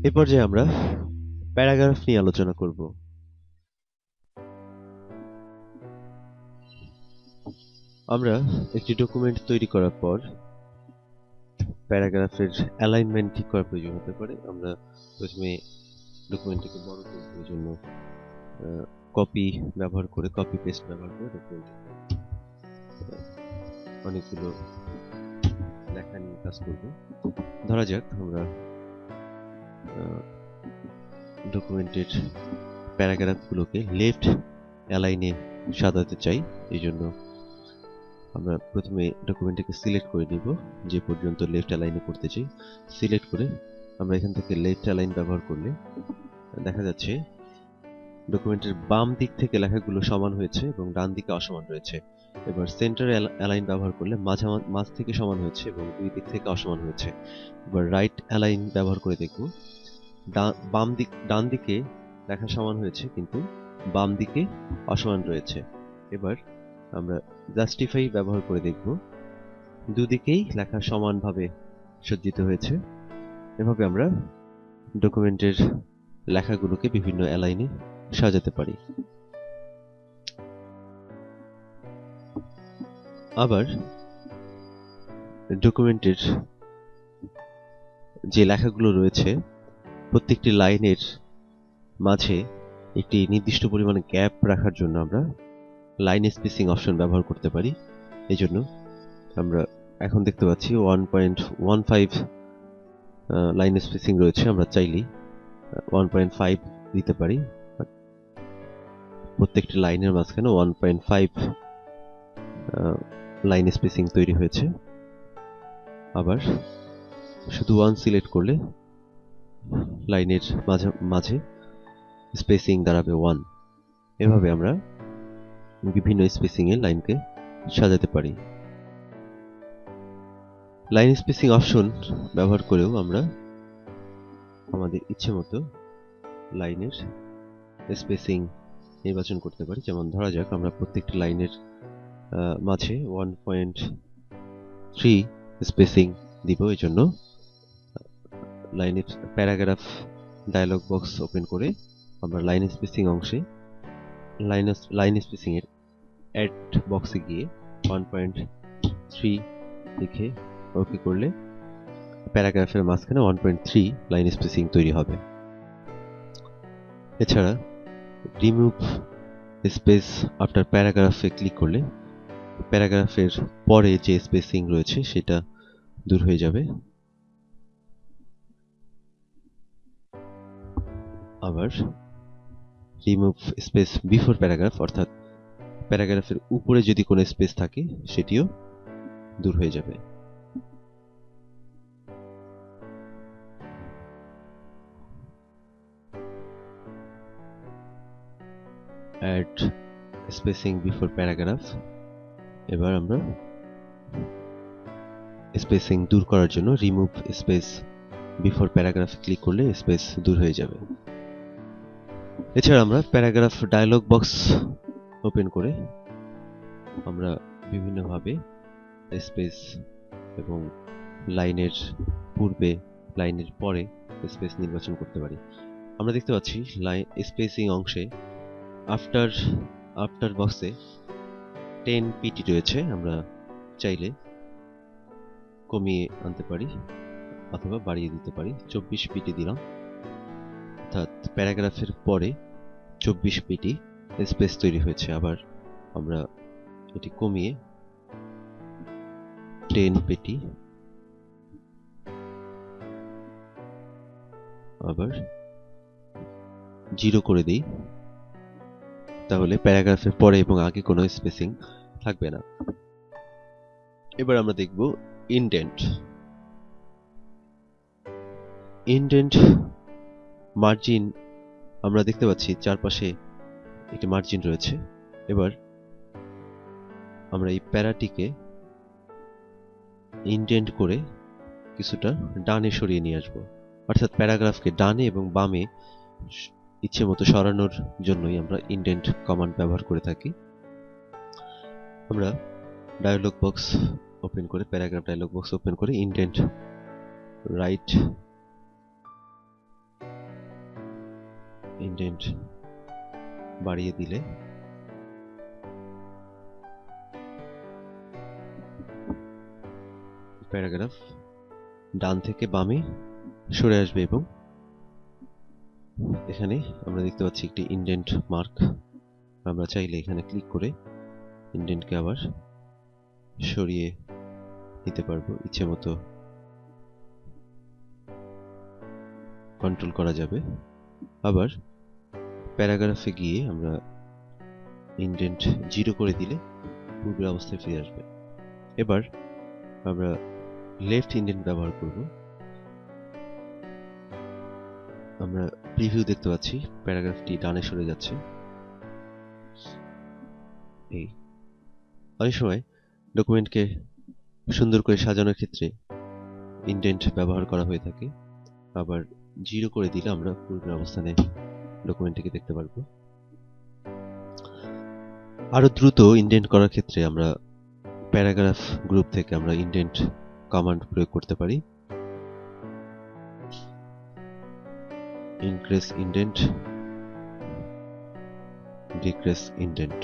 এ পর্যায়ে আমরা প্যারাগ্রাফ নিয়ে আলোচনা করব। আমরা একটি ডকুমেন্ট তৈরি করার পর প্যারাগ্রাফের অ্যালাইনমেন্ট ঠিক করার প্রয়োজন হতে পারে। আমরা প্রথমে ডকুমেন্টটিকে বড় করব, এই জন্য কপি পেস্ট ব্যবহার করে ডকুমেন্টটিকে অনেকগুলো লেখা নিয়ে কাজ করব। ধরা যাক আমরা ডকুমেন্টের প্যারাগ্রাফগুলোকে লেফট অ্যালাইনে সাজাতে চাই। এই জন্য আমরা প্রথমে ডকুমেন্টটিকে সিলেক্ট করে নিব, যে পর্যন্ত লেফট অ্যালাইনে করতে চাই। সিলেক্ট করে আমরা এখান থেকে লেফট অ্যালাইন ব্যবহার করলে দেখা যাচ্ছে ডকুমেন্টের বাম দিক থেকে লেখাগুলো সমান হয়েছে এবং ডান দিকে অসমান রয়েছে। এবার সেন্টার অ্যালাইন ব্যবহার করলে মাঝ থেকে সমান হয়েছে এবং দুই দিক থেকে অসমান হয়েছে। এবার রাইট অ্যালাইন ব্যবহার করে দেখব, ডান দিকে লেখা সমান হয়েছে কিন্তু বাম দিকে অসমান রয়েছে। এবার আমরা জাস্টিফাই ব্যবহার করে দেখব, দুদিকেই লেখা সমানভাবে সজ্জিত হয়েছে। এভাবে আমরা ডকুমেন্টের লেখাগুলোকে বিভিন্ন অ্যালাইনে সাজাতে পারি। আবার ডকুমেন্টের যে লেখাগুলো রয়েছে প্রত্যেকটি লাইনের মাঝে একটি নির্দিষ্ট পরিমাণে গ্যাপ রাখার জন্য আমরা লাইন স্পেসিং অপশন ব্যবহার করতে পারি। এই জন্য আমরা এখন দেখতে পাচ্ছি 1.15 লাইন স্পেসিং রয়েছে। আমরা চাইলেই 1.5 দিতে পারি। প্রত্যেকটি লাইনের মাঝখানে 1.5 লাইন স্পেসিং তৈরি হয়েছে। আবার শুধু 1 সিলেক্ট করলে লাইনের মাঝে স্পেসিং দাঁড়াবে 1। এভাবে আমরা বিভিন্ন স্পেসিং এর লাইনকে সাজাতে পারি। লাইন স্পেসিং অপশন ব্যবহার করেও আমরা আমাদের ইচ্ছে মতো লাইনের স্পেসিং নির্বাচন করতে পারি। যেমন ধরা যাক আমরা প্রত্যেকটি লাইনের মাঝে 1.3 স্পেসিং দিব। এই জন্য লাইনের প্যারাগ্রাফ ডায়লগ বক্স ওপেন করে আমরা লাইন স্পেসিং অংশে লাইন স্পেসিং এর অ্যাড বক্সে গিয়ে 1.3 লিখে ওকে করলে প্যারাগ্রাফের মাঝখানে 1.3 লাইন স্পেসিং তৈরি হবে। এছাড়া রিমুভ স্পেস আফটার প্যারাগ্রাফে ক্লিক করলে প্যারাগ্রাফের পরে যে স্পেসিং রয়েছে সেটা দূর হয়ে যাবে। আবার রিমুভ স্পেস বিফোর প্যারাগ্রাফ, অর্থাৎ প্যারাগ্রাফের উপরে যদি কোনো স্পেস থাকে সেটিও দূর হয়ে যাবে। Add spacing before paragraph. এবার আমরা স্পেসিং দূর করার জন্য remove space before paragraph click করলে স্পেস দূর হয়ে যাবে। এছাড়া আমরা প্যারাগ্রাফ ডায়লগ বক্স ওপেন করে আমরা বিভিন্নভাবে স্পেস এবং লাইনের পূর্বে লাইনের পরে স্পেস নির্বাচন করতে পারি। আমরা দেখতে পাচ্ছি লাইন স্পেসিং অংশে আফটার বক্সে 10 পিটি রয়েছে। আমরা চাইলে কমিয়ে আনতে পারি অথবা বাড়িয়ে দিতে পারি। 24 পিটি দিলাম, অর্থাৎ প্যারাগ্রাফের পরে 24 পিটি স্পেস তৈরি হয়েছে। আবার আমরা এটি কমিয়ে 10 পিটি, আবার 0 করে দিই, তাহলে প্যারাগ্রাফের পরে এবং আগে কোনো স্পেসিং থাকবে না। এবার আমরা দেখব ইনডেন্ট মার্জিন। আমরা দেখতে পাচ্ছি চারপাশে একটি মার্জিন রয়েছে। এবার আমরা এই প্যারাটিকে ইনডেন্ট করে কিছুটা ডানে সরিয়ে নিয়ে আসবো, অর্থাৎ প্যারাগ্রাফকে ডানে এবং বামে ইচ্ছে মতো সরানোর জন্যই আমরা ইনডেন্ট কমান্ড ব্যবহার করে থাকি। আমরা ডায়লগ বক্স ওপেন করে প্যারাগ্রাফ ডায়লগ বক্স ওপেন করে ইনডেন্ট রাইট ইনডেন্ট বাড়িয়ে দিলে প্যারাগ্রাফ ডান থেকে বামে সরে আসবে এবং এখানে আমরা দেখতে পাচ্ছি একটি ইনডেন্ট মার্ক। আমরা চাইলে এখানে ক্লিক করে ইনডেন্টকে আবার সরিয়ে নিতে পারবো, ইচ্ছে মতো কন্ট্রোল করা যাবে। আবার প্যারাগ্রাফে গিয়ে আমরা ইনডেন্ট 0 করে দিলে পূর্বের অবস্থায় ফিরে আসবে। এবার আমরা লেফট ইনডেন্ট ব্যবহার করব। আমরা প্রিভিউ দেখতে পাচ্ছি প্যারাগ্রাফটি ডানে সরে যাচ্ছে। এই অনেক সময় ডকুমেন্টকে সুন্দর করে সাজানোর ক্ষেত্রে ইনডেন্ট ব্যবহার করা হয়ে থাকে। আবার 0 করে দিলে আমরা পূর্বের অবস্থানে ডকুমেন্টটিকে দেখতে পারবো। আরো দ্রুত ইনডেন্ট করার ক্ষেত্রে আমরা প্যারাগ্রাফ গ্রুপ থেকে আমরা ইনডেন্ট কমান্ড প্রয়োগ করতে পারি। Increase indent, decrease indent.